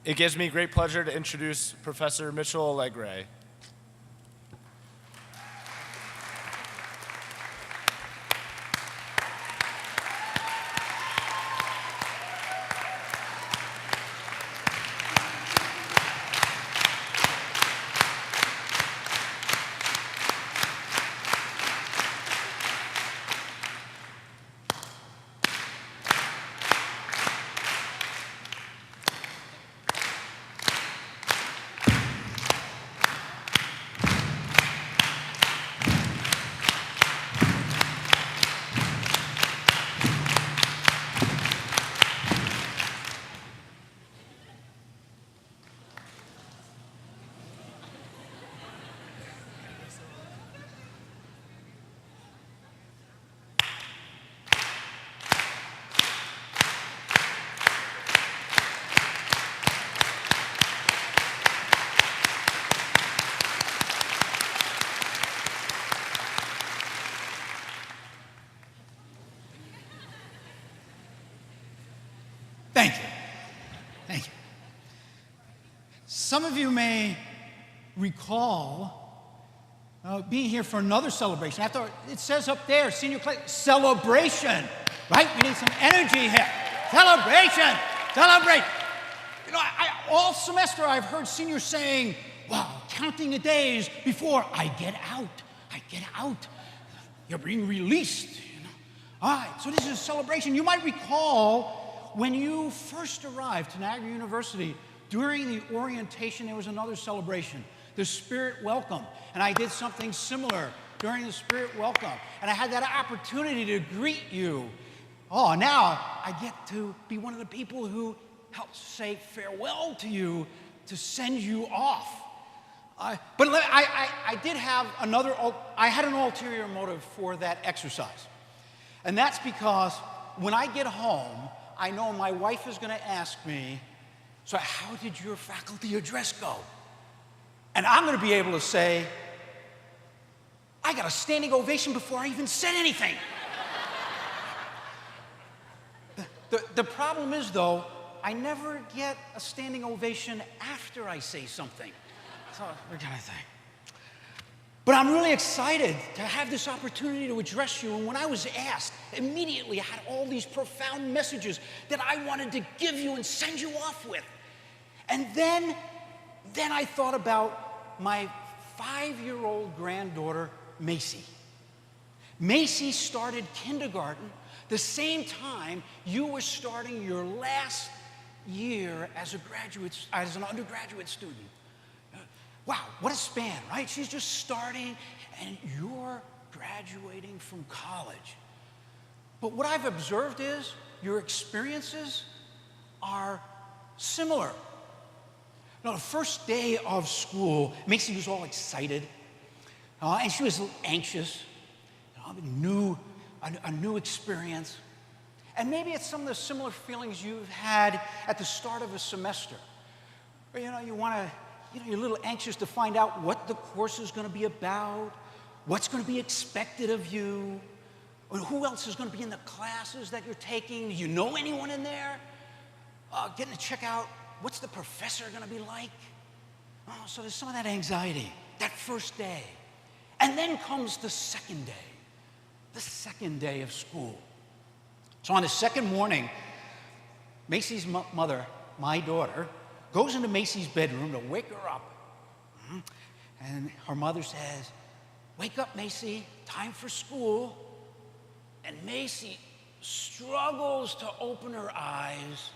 It gives me great pleasure to introduce Professor Mitch Alegre. Thank you. Thank you. Some of you may recall being here for another celebration. After it says up there, senior class celebration, right? We need some energy here. Celebration, celebrate. You know, all semester I've heard seniors saying, "Wow, counting the days before I get out. I get out. You're being released." You know? All right, so this is a celebration. You might recall when you first arrived to Niagara University, during the orientation, there was another celebration, the Spirit Welcome. And I did something similar during the Spirit Welcome. And I had that opportunity to greet you. Oh, now I get to be one of the people who helps say farewell to you, to send you off. But I did have I had an ulterior motive for that exercise. And that's because when I get home, I know my wife is going to ask me, "So how did your faculty address go?" And I'm going to be able to say, "I got a standing ovation before I even said anything." The problem is, though, I never get a standing ovation after I say something. So we're kind of thing. But I'm really excited to have this opportunity to address you. And when I was asked, immediately I had all these profound messages that I wanted to give you and send you off with. And then I thought about my 5-year-old granddaughter, Macy. Macy started kindergarten the same time you were starting your last year as an undergraduate student. Wow, what a span, right? She's just starting, and you're graduating from college. But what I've observed is your experiences are similar. Now, the first day of school, Macy was all excited, and she was anxious, a new experience. And maybe it's some of the similar feelings you've had at the start of a semester. Or, you're a little anxious to find out what the course is going to be about, what's going to be expected of you, or who else is going to be in the classes that you're taking. Do you know anyone in there? Getting to check out what's the professor going to be like. So there's some of that anxiety, that first day. And then comes the second day of school. So on the second morning, Macy's mother, my daughter, goes into Macy's bedroom to wake her up. And her mother says, "Wake up, Macy, time for school." And Macy struggles to open her eyes,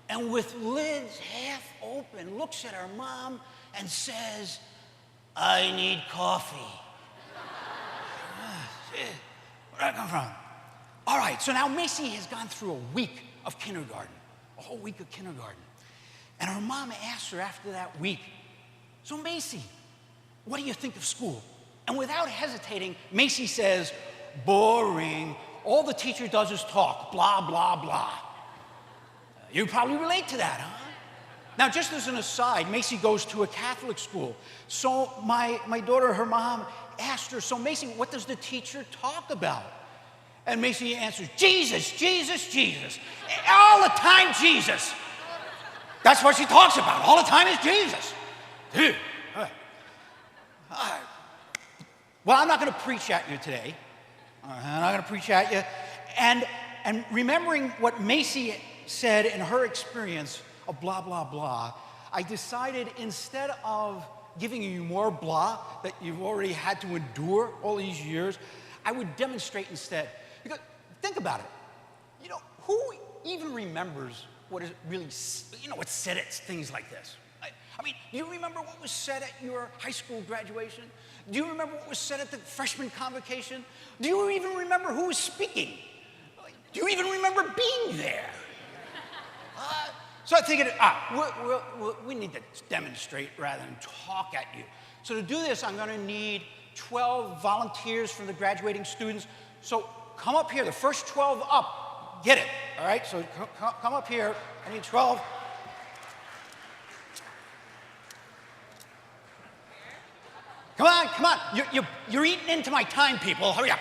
and with lids half open, looks at her mom and says, "I need coffee." Where'd that come from? All right, so now Macy has gone through a week of kindergarten, a whole week of kindergarten. And her mom asked her after that week, "So Macy, what do you think of school?" And without hesitating, Macy says, "Boring. All the teacher does is talk, blah, blah, blah." You probably relate to that, huh? Now, just as an aside, Macy goes to a Catholic school. So my daughter, her mom, asked her, "So Macy, what does the teacher talk about?" And Macy answers, "Jesus, Jesus, Jesus. All the time, Jesus." That's what she talks about all the time is Jesus. Dude. Well, I'm not going to preach at you today. I'm not going to preach at you. And remembering what Macy said in her experience of blah, blah, blah, I decided instead of giving you more blah that you've already had to endure all these years, I would demonstrate instead. Because think about it. You know, who even remembers what is really, what's said at things like this? I mean, do you remember what was said at your high school graduation? Do you remember what was said at the freshman convocation? Do you even remember who was speaking? Do you even remember being there? So I figured, we need to demonstrate rather than talk at you. So to do this, I'm going to need 12 volunteers from the graduating students. So come up here, the first 12 up, get it, all right? So come up here, I need 12. Come on, you're eating into my time, people, hurry up.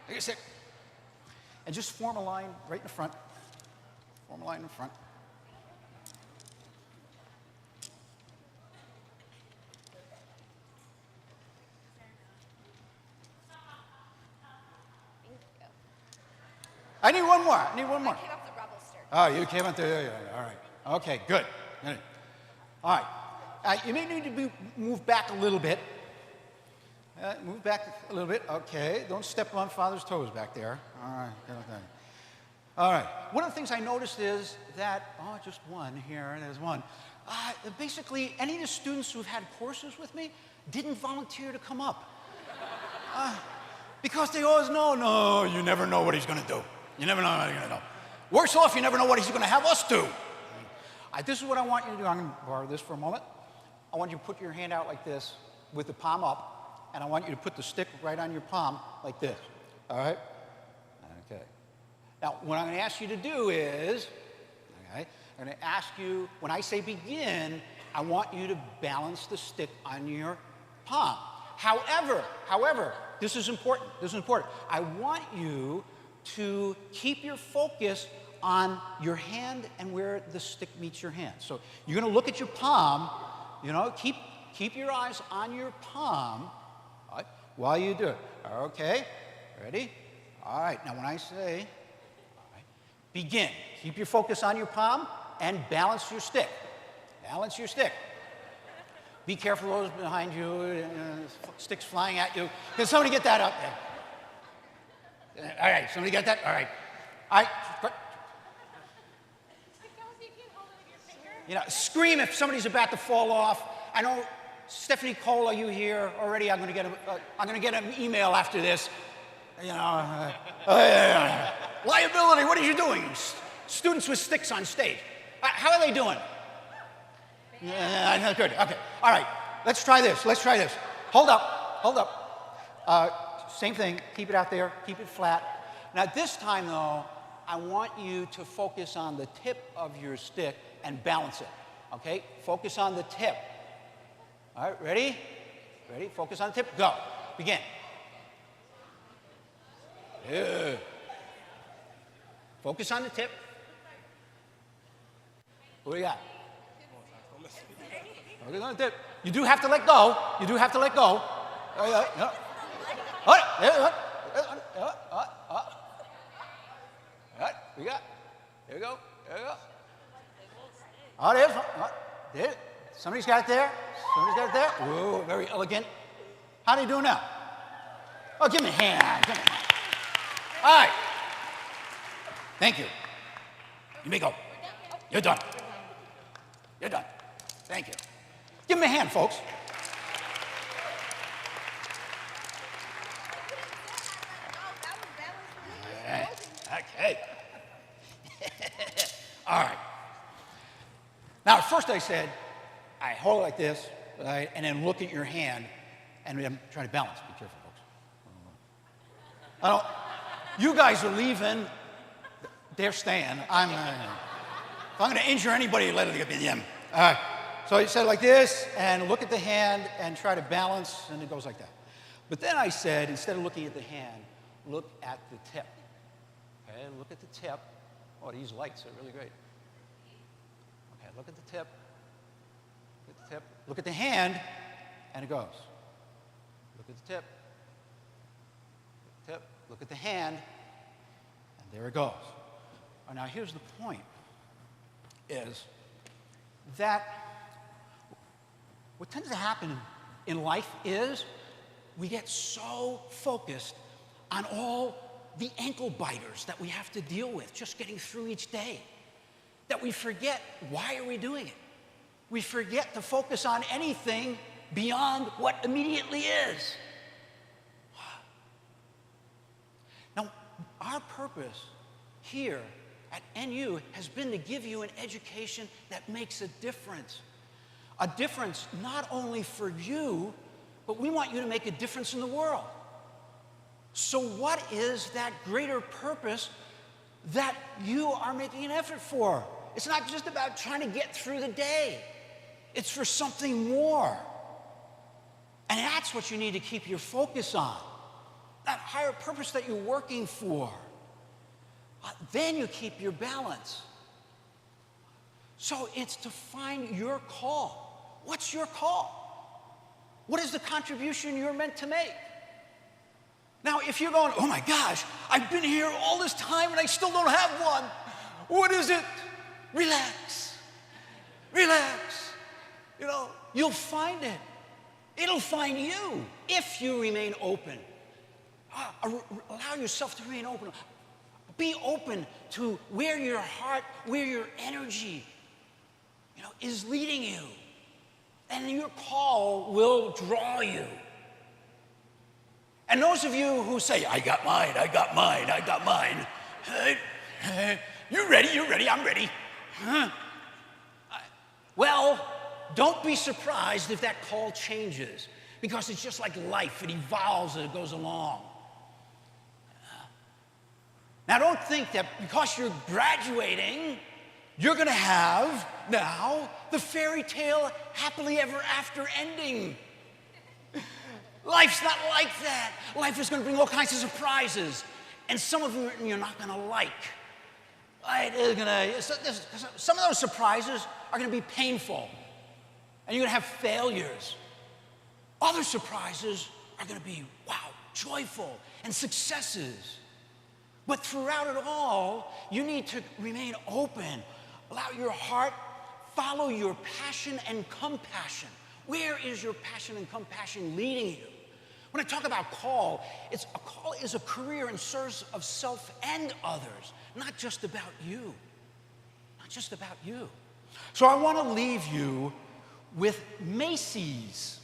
Take a sit. And just form a line right in the front. Form a line in the front. I need one more. I came up the rebel stir. Oh, you came up there. All right. Okay, good. All right. You may need to move back a little bit. Move back a little bit. Okay. Don't step on Father's toes back there. All right. Okay. All right. One of the things I noticed is that, just one here, there's one. Basically, any of the students who've had courses with me didn't volunteer to come up. Because they always know, no, you never know what he's going to do. You never know what he's going to do. Worse off, you never know what he's going to have us do. This is what I want you to do. I'm going to borrow this for a moment. I want you to put your hand out like this with the palm up, and I want you to put the stick right on your palm like this. All right? Okay. Now, what I'm going to ask you to do is, okay, I'm going to ask you, when I say begin, I want you to balance the stick on your palm. However, this is important. I want you to keep your focus on your hand and where the stick meets your hand. So you're going to look at your palm, keep your eyes on your palm, all right, while you do it. Okay, ready? All right, now when I say, all right, begin. Keep your focus on your palm and balance your stick. Balance your stick. Be careful of those behind you, sticks flying at you. Can somebody get that up there? All right, somebody get that? All right. All right. Scream if somebody's about to fall off. I know, Stephanie Cole, are you here already? I'm going to get an email after this. Liability, what are you doing? Students with sticks on stage. How are they doing? Yeah, good. Okay. All right. Let's try this. Hold up. Same thing. Keep it out there. Keep it flat. Now, this time, though, I want you to focus on the tip of your stick and balance it. Okay? Focus on the tip. All right. Ready? Focus on the tip. Go. Begin. Yeah. Focus on the tip. What do you got? Focus on the tip. You do have to let go. We got. There we go. Oh, there. Somebody's got it there. Whoa, very elegant. How do you do now? Oh, give me a hand. All right. Thank you. You may go. You're done. Thank you. Give me a hand, folks. Okay. All right. Now, at first I said, I hold it like this, right, and then look at your hand, and I'm trying to balance. Be careful, folks. You guys are leaving. They're staying. If I'm going to injure anybody, let it be them. All right. So he said like this, and look at the hand, and try to balance, and it goes like that. But then I said, instead of looking at the hand, look at the tip. Okay, look at the tip. Oh, these lights are really great. tip. Look at the tip. Look at the hand, and it goes. Look at the tip. Tip. Look at the hand, and there it goes. Now here's the point, is that what tends to happen in life is we get so focused on all the ankle biters that we have to deal with just getting through each day that we forget why are we doing it. We forget to focus on anything beyond what immediately is. Now, our purpose here at NU has been to give you an education that makes a difference. A difference not only for you, but we want you to make a difference in the world. So what is that greater purpose that you are making an effort for? It's not just about trying to get through the day. It's for something more. And that's what you need to keep your focus on. That higher purpose that you're working for. Then you keep your balance. So it's to find your call. What's your call? What is the contribution you're meant to make? Now, if you're going, oh my gosh, I've been here all this time and I still don't have one. What is it? Relax. Relax. You know, you'll find it. It'll find you if you remain open. Allow yourself to remain open. Be open to where your heart, where your energy, is leading you. And your call will draw you. And those of you who say, I got mine, I got mine, I got mine. You're ready, I'm ready. Well, don't be surprised if that call changes, because it's just like life. It evolves as it goes along. Now, don't think that because you're graduating, you're going to have now the fairy tale happily ever after ending. Life's not like that. Life is going to bring all kinds of surprises, and some of them you're not going to like. Some of those surprises are going to be painful, and you're going to have failures. Other surprises are going to be, wow, joyful, and successes. But throughout it all, you need to remain open. Allow your heart, follow your passion and compassion. Where is your passion and compassion leading you? When I talk about call, a call is a career in service of self and others, not just about you. Not just about you. So I want to leave you with Macy's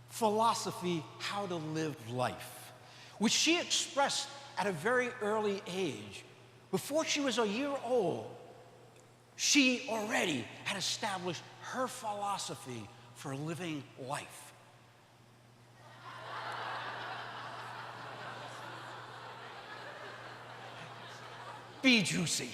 philosophy, How to Live Life, which she expressed at a very early age. Before she was a year old, she already had established her philosophy for living life. Be juicy.